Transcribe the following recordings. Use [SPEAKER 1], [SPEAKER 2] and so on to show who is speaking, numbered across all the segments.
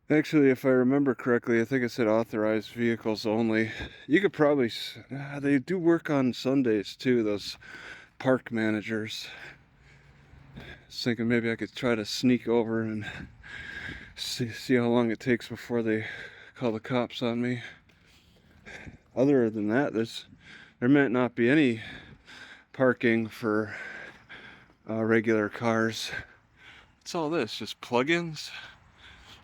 [SPEAKER 1] Actually, if I remember correctly, I think it said authorized vehicles only. You could probably, they do work on Sundays too, those park managers. I was thinking maybe I could try to sneak over and see how long it takes before they call the cops on me. Other than that, there might not be any parking for regular cars. What's all this? Just plugins?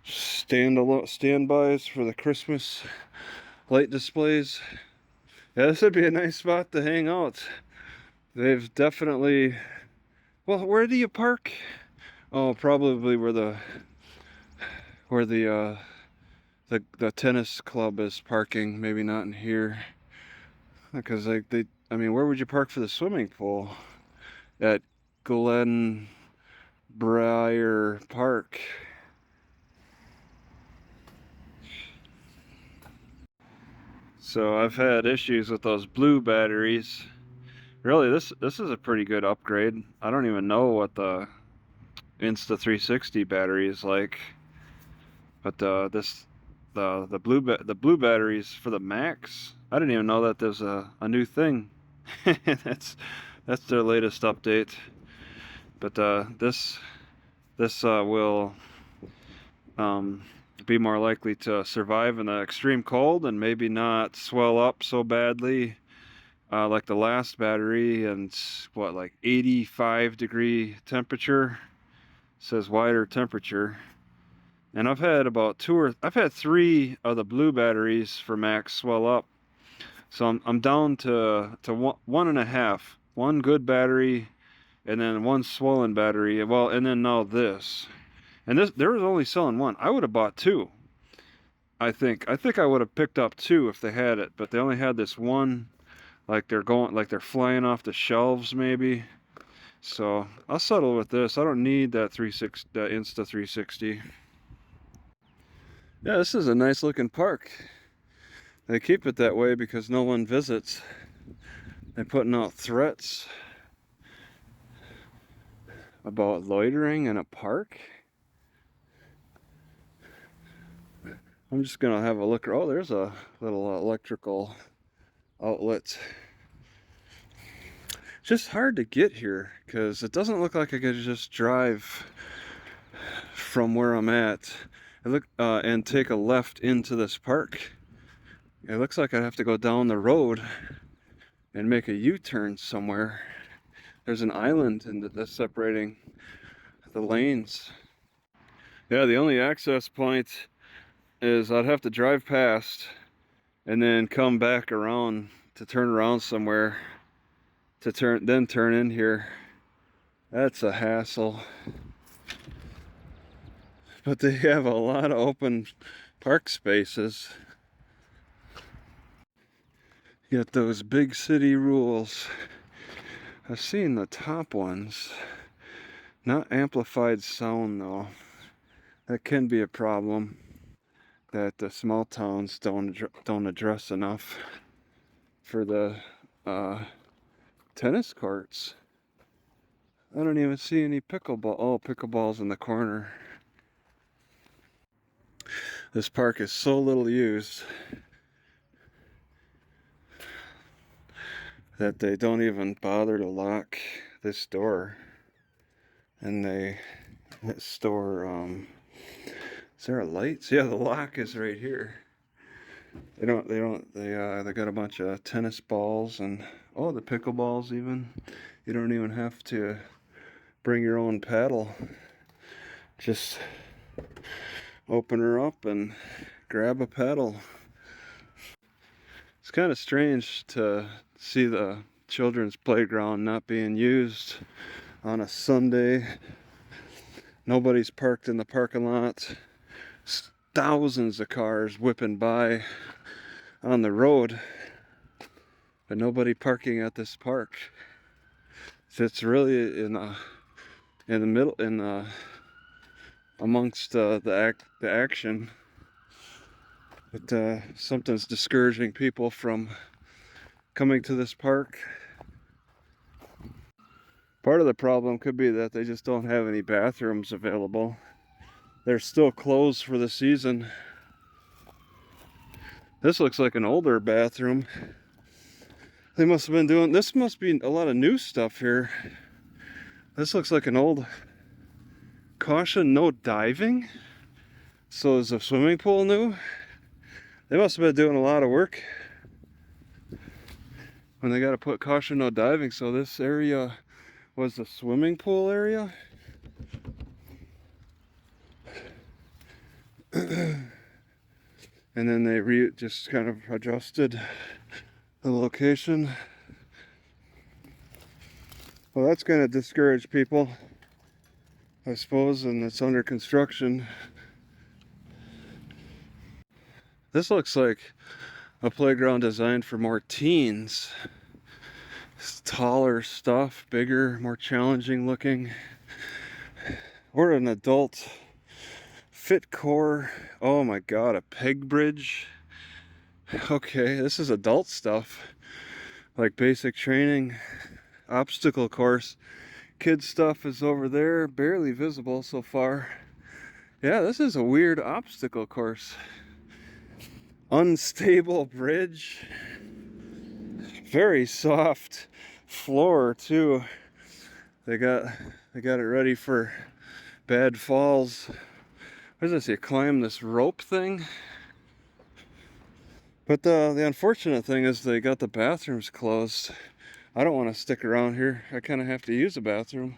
[SPEAKER 1] Standbys for the Christmas light displays. Yeah, this would be a nice spot to hang out. They've definitely. Well, where do you park? Oh, probably where the tennis club is parking. Maybe not in here, because I mean, where would you park for the swimming pool? At Glen Briar Park. So I've had issues with those blue batteries. Really, this is a pretty good upgrade. I don't even know what the Insta360 battery is like, but the blue batteries for the Max. I didn't even know that there's a new thing. that's that's their latest update. But this will um, be more likely to survive in the extreme cold and maybe not swell up so badly like the last battery. And what, like 85-degree temperature? It says wider temperature. And I've had three of the blue batteries for Max swell up. So I'm down to one and a half. One good battery and then one swollen battery. Well, and then now this. And this, they was only selling one. I would have bought two. I think I would have picked up two if they had it, but they only had this one. Like they're flying off the shelves maybe. So I'll settle with this. I don't need that that Insta360. Yeah, this is a nice looking park. They keep it that way because no one visits. They're putting out threats about loitering in a park. I'm just gonna have a look. Oh, there's a little electrical outlet. It's just hard to get here because it doesn't look like I could just drive from where I'm at. And take a left into this park. It looks like I'd have to go down the road and make a U-turn somewhere. There's an island that's separating the lanes. Yeah, the only access point is I'd have to drive past and then come back around to turn around somewhere to turn in here. That's a hassle. But they have a lot of open park spaces. Yet those big city rules. I've seen the top ones. Not amplified sound though. That can be a problem that the small towns don't address enough for the tennis courts. I don't even see any pickleball. Oh, pickleball's in the corner. This park is so little used that they don't even bother to lock this door. And that store, is there a light? Yeah, the lock is right here. They got a bunch of tennis balls and, oh, the pickleballs even. You don't even have to bring your own paddle. Just open her up and grab a paddle. It's kind of strange to see the children's playground not being used on a Sunday. Nobody's parked in the parking lot. Thousands of cars whipping by on the road, but nobody parking at this park. So it's really in the middle, amongst the action. But something's discouraging people from coming to this park. Part of the problem could be that they just don't have any bathrooms available. they're still closed for the season. This looks like an older bathroom. They must have been doing, this must be a lot of new stuff here. This looks like an old caution, no diving. So is the swimming pool new? They must have been doing a lot of work when they got to put caution, no diving. So this area was the swimming pool area. And then they just kind of adjusted the location. Well, that's going to discourage people, I suppose, and it's under construction. This looks like a playground designed for more teens. It's taller stuff, bigger, more challenging looking. Or an adult fit core. Oh my god, a peg bridge. Okay, this is adult stuff. Like basic training, obstacle course. Kids stuff is over there, barely visible so far. Yeah, this is a weird obstacle course. Unstable bridge. Very soft floor too. They got it ready for bad falls. What is this? You climb this rope thing? But the unfortunate thing is they got the bathrooms closed. I don't want to stick around here. I kind of have to use a bathroom.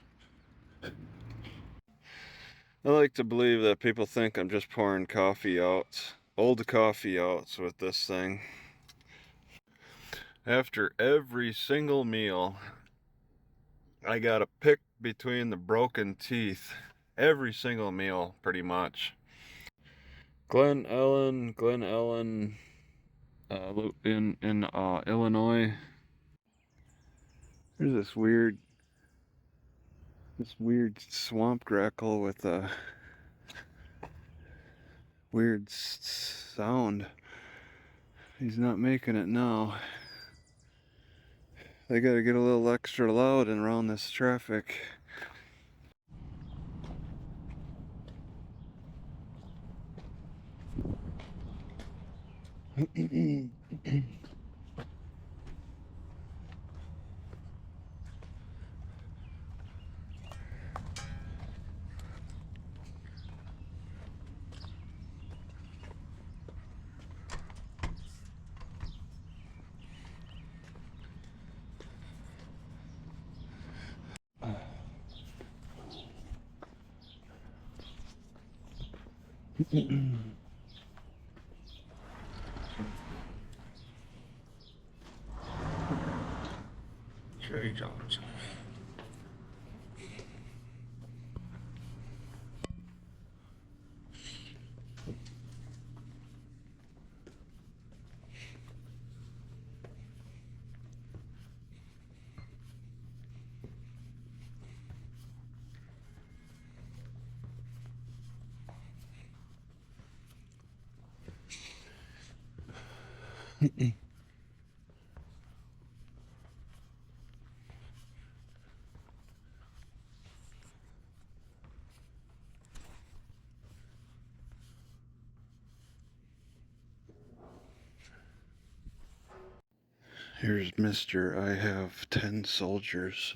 [SPEAKER 1] I like to believe that people think I'm just pouring coffee out, old coffee outs with this thing. After every single meal, I gotta pick between the broken teeth. Every single meal, pretty much. Glen Ellen, in Illinois. There's this weird swamp grackle with a weird sound. He's not making it now. They gotta get a little extra loud and around this traffic. Here's Mr. I have 10 soldiers.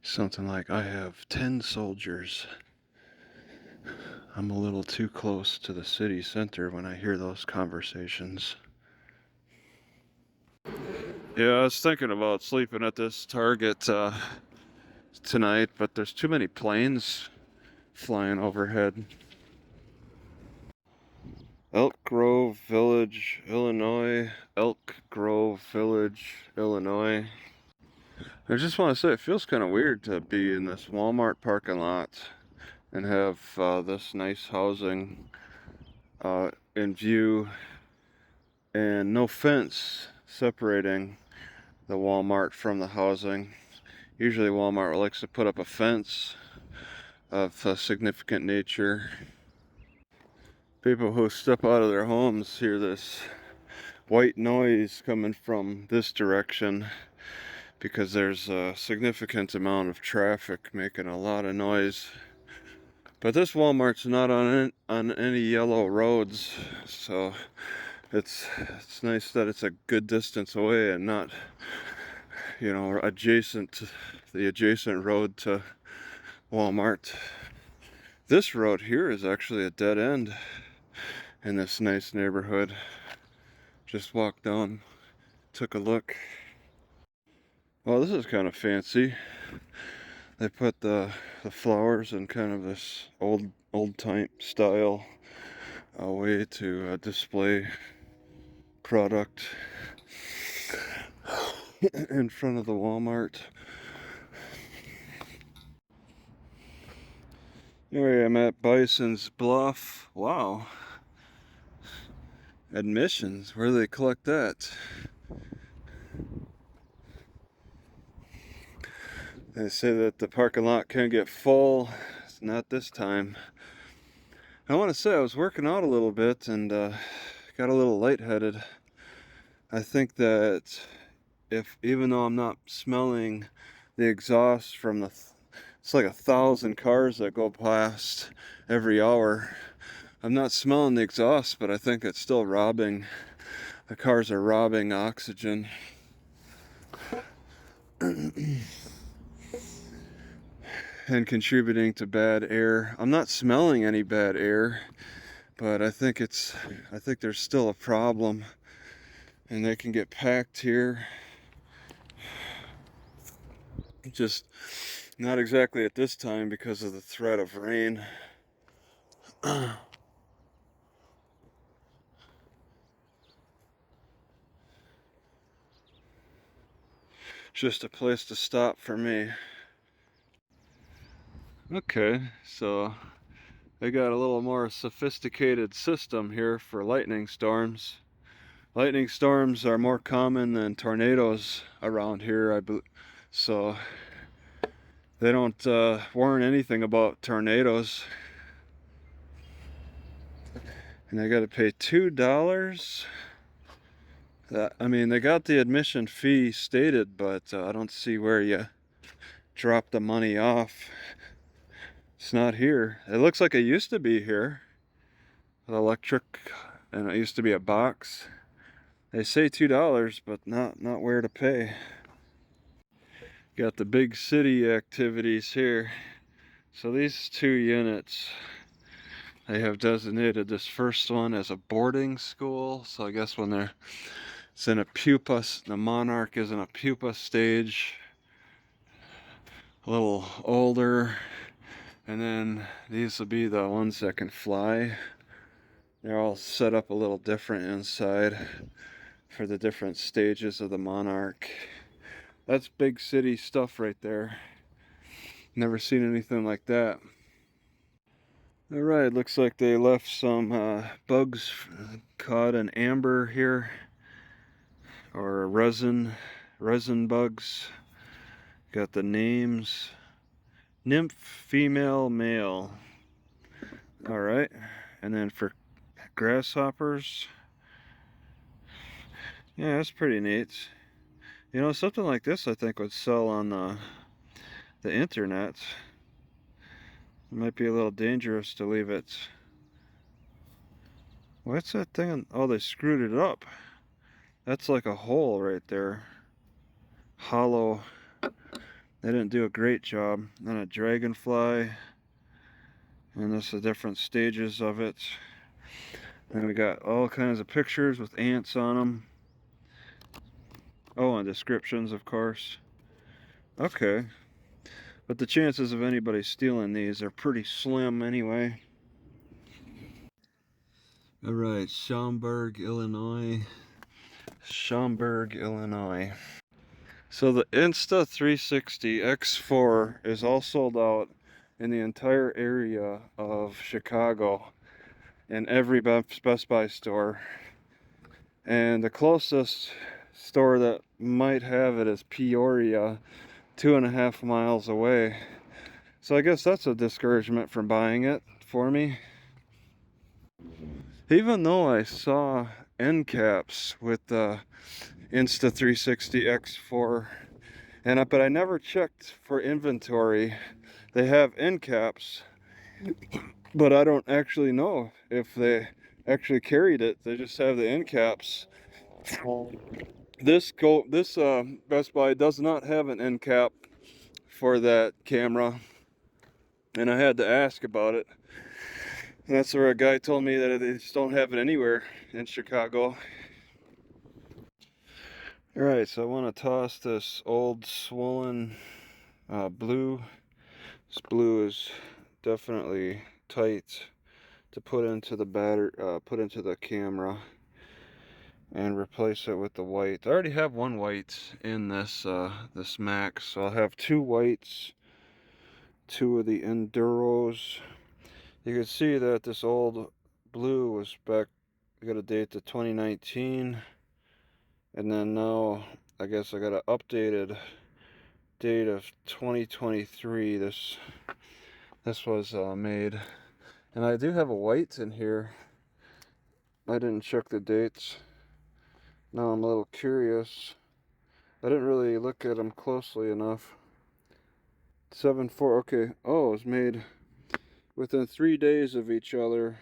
[SPEAKER 1] Something like, I have 10 soldiers. I'm a little too close to the city center when I hear those conversations. Yeah, I was thinking about sleeping at this Target tonight, but there's too many planes flying overhead. Elk Grove Village, Illinois. Elk Grove Village, Illinois. I just want to say, it feels kind of weird to be in this Walmart parking lot and have this nice housing in view and no fence separating the Walmart from the housing. Usually Walmart likes to put up a fence of a significant nature. People who step out of their homes hear this white noise coming from this direction. because there's a significant amount of traffic making a lot of noise. But this Walmart's not on any yellow roads, so it's nice that it's a good distance away and not, you know, the adjacent road to Walmart. This road here is actually a dead end in this nice neighborhood. Just walked down, took a look. Well, this is kind of fancy. They put the flowers in kind of this old time style way to display product in front of the Walmart. Here I am at Bison's Bluff. Wow. Admissions, where do they collect that? They say that the parking lot can get full. It's not this time. I want to say I was working out a little bit and got a little lightheaded. I think that even though I'm not smelling the exhaust from it's like 1,000 cars that go past every hour. I'm not smelling the exhaust, but I think it's still the cars are robbing oxygen. And contributing to bad air. I'm not smelling any bad air, but I think there's still a problem, and they can get packed here. Just not exactly at this time because of the threat of rain. Just a place to stop for me. Okay, so they got a little more sophisticated system here for lightning storms. Lightning storms are more common than tornadoes around here, so they don't warn anything about tornadoes. And I gotta pay $2. I mean, they got the admission fee stated, but I don't see where you drop the money off. It's not here. It looks like it used to be here. The electric, and it used to be a box. They say $2, but not where to pay. Got the big city activities here. So these 2 units, they have designated this first one as a boarding school. So I guess when it's in a pupa, the monarch is in a pupa stage, a little older. And then these will be the ones that can fly. They're all set up a little different inside for the different stages of the monarch. That's big city stuff right there. Never seen anything like that. Alright, looks like they left some bugs caught in amber here. Or resin bugs. Got the names. Nymph, female, male. Alright, and then for grasshoppers. Yeah, that's pretty neat. You know, something like this I think would sell on the internet. It might be a little dangerous to leave it. What's that thing? Oh, they screwed it up. That's like a hole right there. Hollow. They didn't do a great job. Then a dragonfly. And this is the different stages of it. And we got all kinds of pictures with ants on them. Oh, and descriptions, of course. Okay. But the chances of anybody stealing these are pretty slim anyway. Alright, Schaumburg, Illinois. Schaumburg, Illinois. So the Insta360 X4 is all sold out in the entire area of Chicago in every Best Buy store. And the closest store that might have it is Peoria, 2.5 miles away. So I guess that's a discouragement from buying it for me. Even though I saw end caps with the Insta360 X4 But I never checked for inventory. They have end caps, but I don't actually know if they actually carried it. They just have the end caps. This Best Buy does not have an end cap for that camera, and I had to ask about it. And that's where a guy told me that they just don't have it anywhere in Chicago. Alright, so I want to toss this old swollen blue. This blue is definitely tight to put into the camera, and replace it with the white. I already have one white in this Max, so I'll have two whites, two of the Enduros. You can see that this old blue was back, I got a date to 2019, and then now I guess I got an updated date of 2023. This was made, and I do have a white in here. I didn't check the dates. Now I'm a little curious. I didn't really look at them closely enough. 7/4, okay. Oh, it was made within 3 days of each other.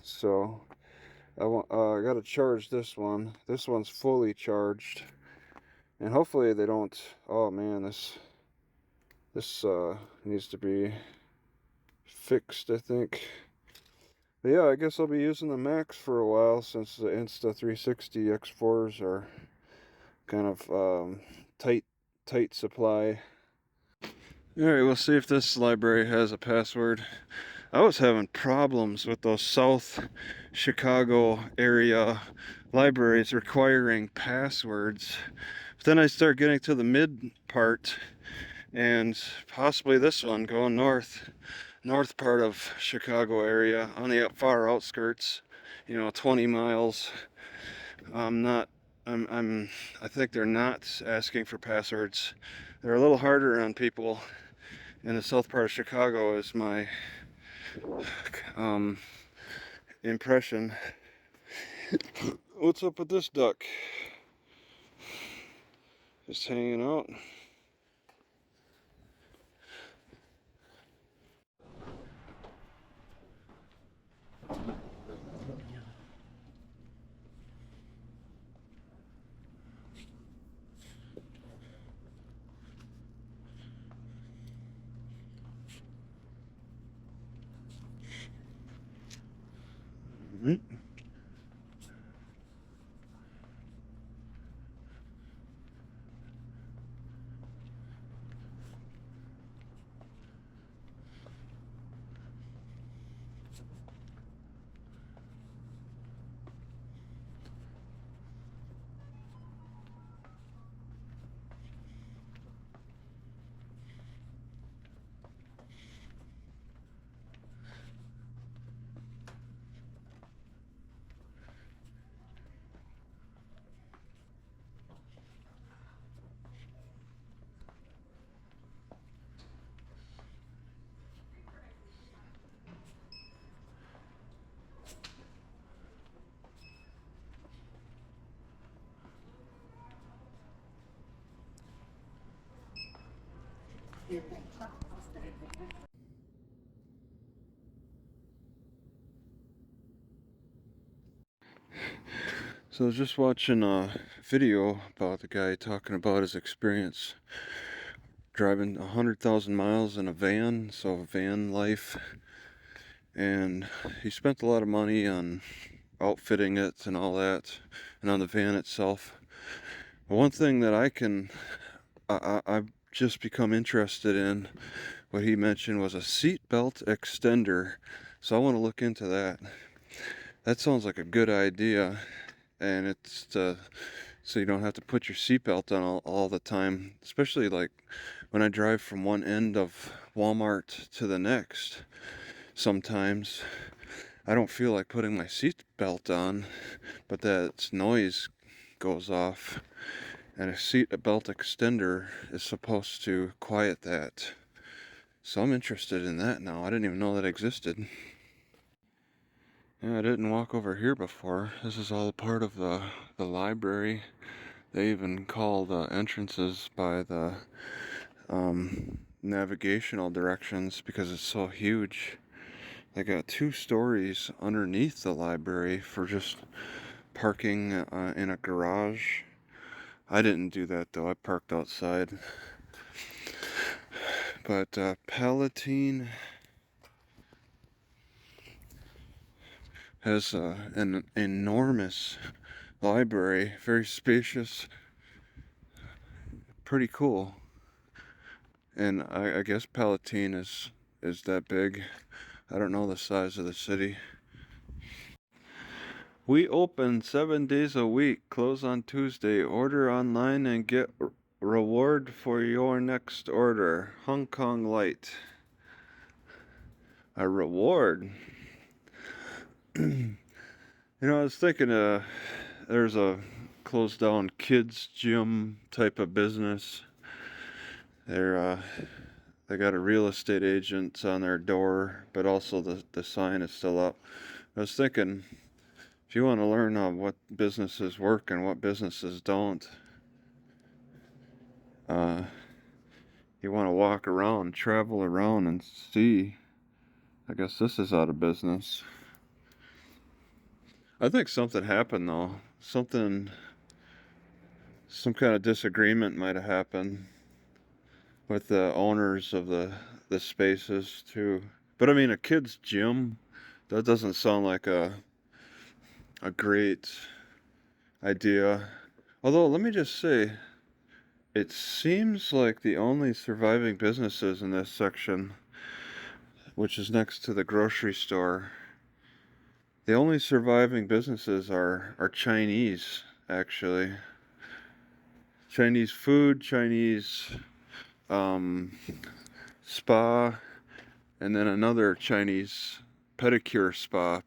[SPEAKER 1] So I gotta charge this one. This one's fully charged, and hopefully they don't. Oh man, this needs to be fixed, I think. But yeah, I guess I'll be using the Max for a while, since the Insta360 X4s are kind of tight supply. Alright, we'll see if this library has a password. I was having problems with those South Chicago area libraries requiring passwords. But then I start getting to the mid part, and possibly this one going north part of Chicago area on the far outskirts, 20 miles. I think they're not asking for passwords. They're a little harder on people in the south part of Chicago, is my impression. What's up with this duck? Just hanging out. Mm-hmm. So I was just watching a video about the guy talking about his experience driving 100,000 miles in a van, so van life. And he spent a lot of money on outfitting it and all that, and on the van itself. But one thing that I've just become interested in, what he mentioned was a seatbelt extender. So I want to look into that. That sounds like a good idea, and it's so you don't have to put your seatbelt on all the time, especially like when I drive from one end of Walmart to the next. Sometimes I don't feel like putting my seatbelt on, but that noise goes off, and a seatbelt extender is supposed to quiet that. So I'm interested in that now. I didn't even know that existed. Yeah, I didn't walk over here before. This is all part of the library. They even call the entrances by the navigational directions because it's so huge. They got 2 stories underneath the library for just parking in a garage. I didn't do that though, I parked outside. But Pallatine has an enormous library, very spacious, pretty cool. And I guess Pallatine is that big. I don't know the size of the city. We open 7 days a week, close on Tuesday. Order online and get reward for your next order. Hong Kong Light. A reward? You know, I was thinking there's a closed down kids gym type of business. They got a real estate agent on their door, but also the sign is still up. I was thinking, if you want to learn what businesses work and what businesses don't, you want to walk around, travel around and see. I guess this is out of business. I think something happened though. Some kind of disagreement might have happened with the owners of the spaces too. But I mean, a kid's gym, that doesn't sound like a great idea. Although, let me just say, it seems like the only surviving businesses in this section, which is next to the grocery store, the only surviving businesses are Chinese, actually. Chinese food, Chinese spa, and then another Chinese pedicure spa.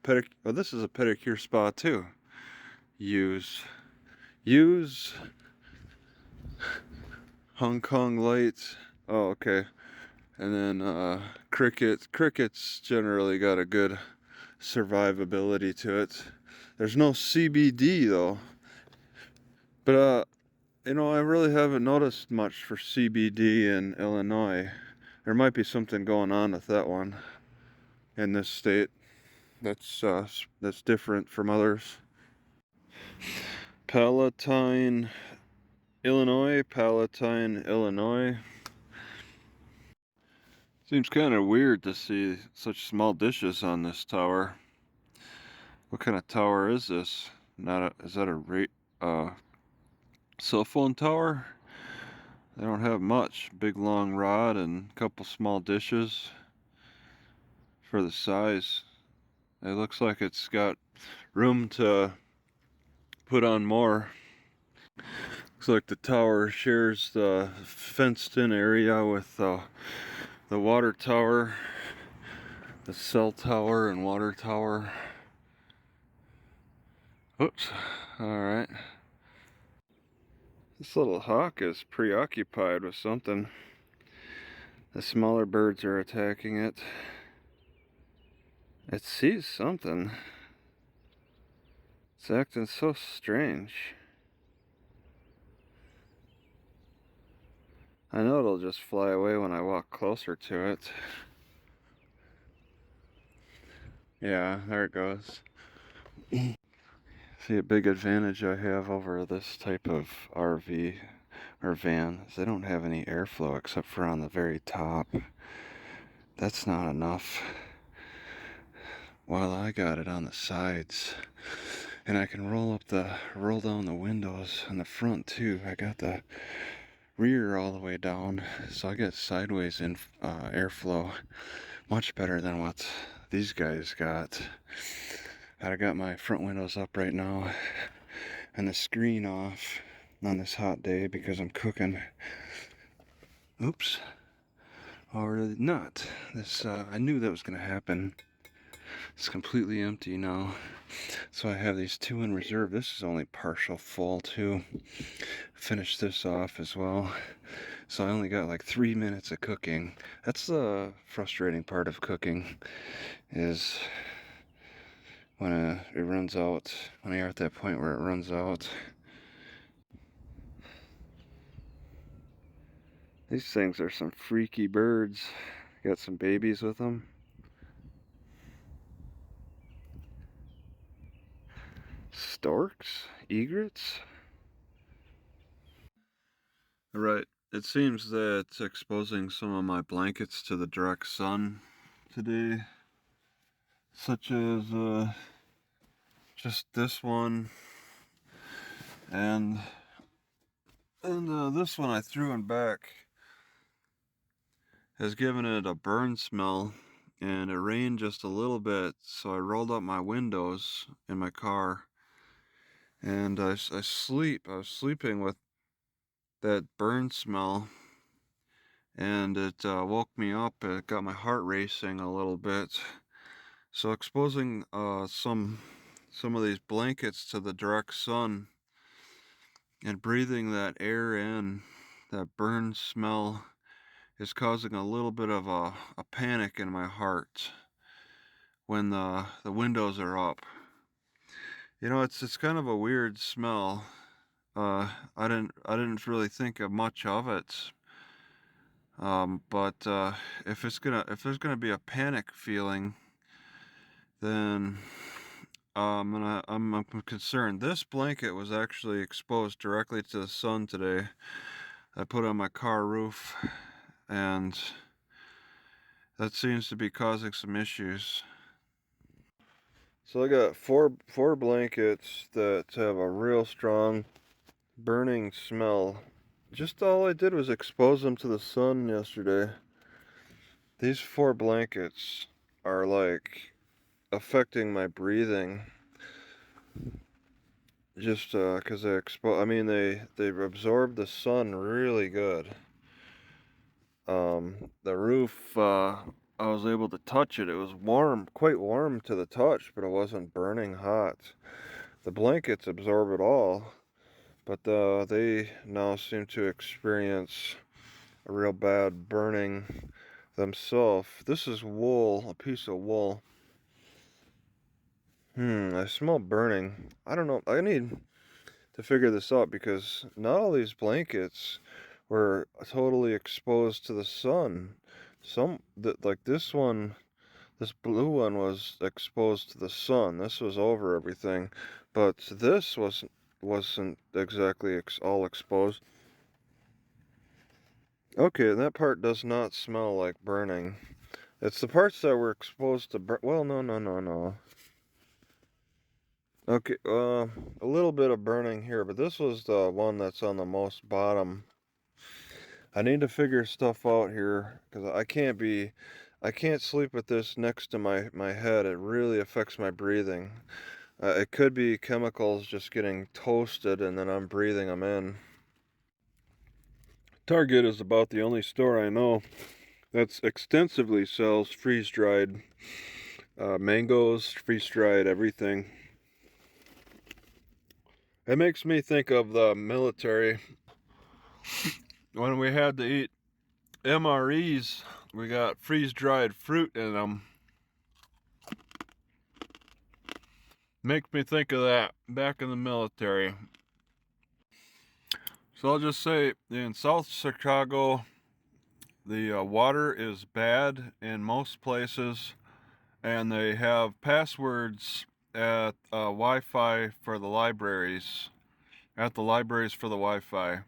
[SPEAKER 1] Oh, this is a pedicure spa too. Use Hong Kong Light. Oh, okay. And then Cricket's generally got a good survivability to it. There's no CBD though. But you know, I really haven't noticed much for CBD in Illinois. There might be something going on with that one in this state that's different from others. Pallatine, Illinois. Seems kind of weird to see such small dishes on this tower. What kind of tower is this? Is that a cell phone tower? They don't have much. Big long rod and a couple small dishes for the size. It looks like it's got room to put on more. Looks like the tower shares the fenced in area with the water tower, the cell tower and water tower. Oops. Alright. This little hawk is preoccupied with something. The smaller birds are attacking it. It sees something. It's acting so strange. I know it'll just fly away when I walk closer to it. Yeah, there it goes. See, a big advantage I have over this type of RV or van is they don't have any airflow except for on the very top. That's not enough. While I got it on the sides. And I can roll down the windows in the front too. I got the rear all the way down, so I get sideways in airflow. Much better than what these guys got. I got my front windows up right now and the screen off on this hot day because I'm cooking. Oops. Or not. I knew that was gonna happen. It's completely empty now. So I have these 2 in reserve. This is only partial full too. Finish this off as well. So I only got like 3 minutes of cooking. That's the frustrating part of cooking, is when it runs out, when you're at that point where it runs out. These things are some freaky birds. Got some babies with them. Storks? Egrets? Right. It seems that exposing some of my blankets to the direct sun today, such as just this one and this one I threw in back, has given it a burn smell, and it rained just a little bit, so I rolled up my windows in my car, and I was sleeping with that burn smell, and it woke me up. It got my heart racing a little bit. So exposing some of these blankets to the direct sun and breathing that air in, that burn smell, is causing a little bit of a panic in my heart when the windows are up. You know, it's kind of a weird smell. I didn't really think of much of it. But if there's gonna be a panic feeling, then I'm concerned. This blanket was actually exposed directly to the sun today. I put it on my car roof, and that seems to be causing some issues. So I got four blankets that have a real strong burning smell. Just all I did was expose them to the sun yesterday. These four blankets are like affecting my breathing. Just because they absorb the sun really good. The roof, I was able to touch it. It was warm, quite warm to the touch, but it wasn't burning hot. The blankets absorb it all, but they now seem to experience a real bad burning themselves. This is wool, a piece of wool. I smell burning. I don't know. I need to figure this out because not all these blankets were totally exposed to the sun. Like this one, this blue one was exposed to the sun. This was over everything, but this wasn't exactly all exposed. Okay, that part does not smell like burning. It's the parts that were exposed to well, no. Okay, a little bit of burning here, but this was the one that's on the most bottom. I need to figure stuff out here because I can't sleep with this next to my head. It really affects my breathing. It could be chemicals just getting toasted and then I'm breathing them in. Target is about the only store I know that's extensively sells freeze-dried mangoes, freeze-dried everything. It makes me think of the military. When we had to eat MREs, we got freeze-dried fruit in them. Makes me think of that back in the military. So I'll just say, in South Chicago, the water is bad in most places, and they have passwords at Wi-Fi for the libraries, for the Wi-Fi.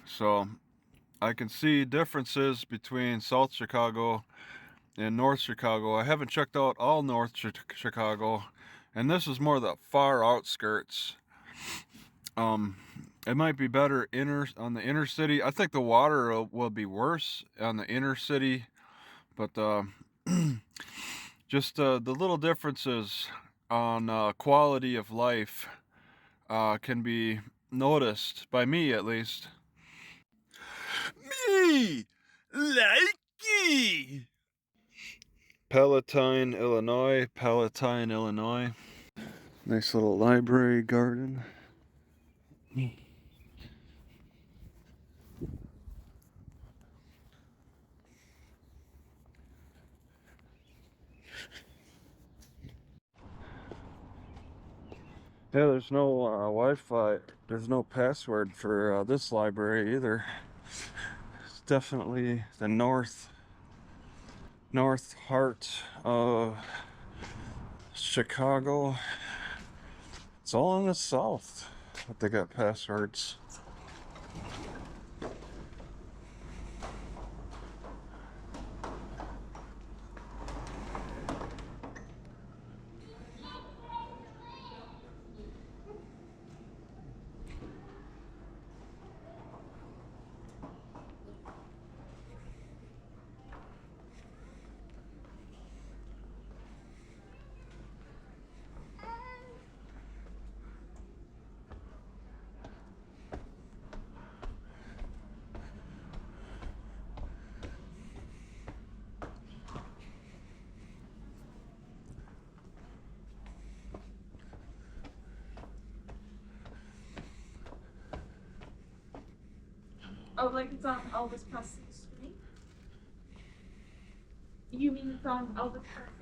[SPEAKER 1] So I can see differences between South Chicago and North Chicago. I haven't checked out all North Chicago, and this is more the far outskirts. It might be better on the inner city. I think the water will be worse on the inner city, but just the little differences on quality of life can be noticed by me, at least. Me, likey. Pallatine, Illinois. Nice little library garden. Yeah, there's no Wi-Fi. There's no password for this library either. definitely the north heart of Chicago. It's all in the south, but they got passwords.
[SPEAKER 2] Oh, like it's on Elvis Presley's street? You mean it's on Elvis Presley?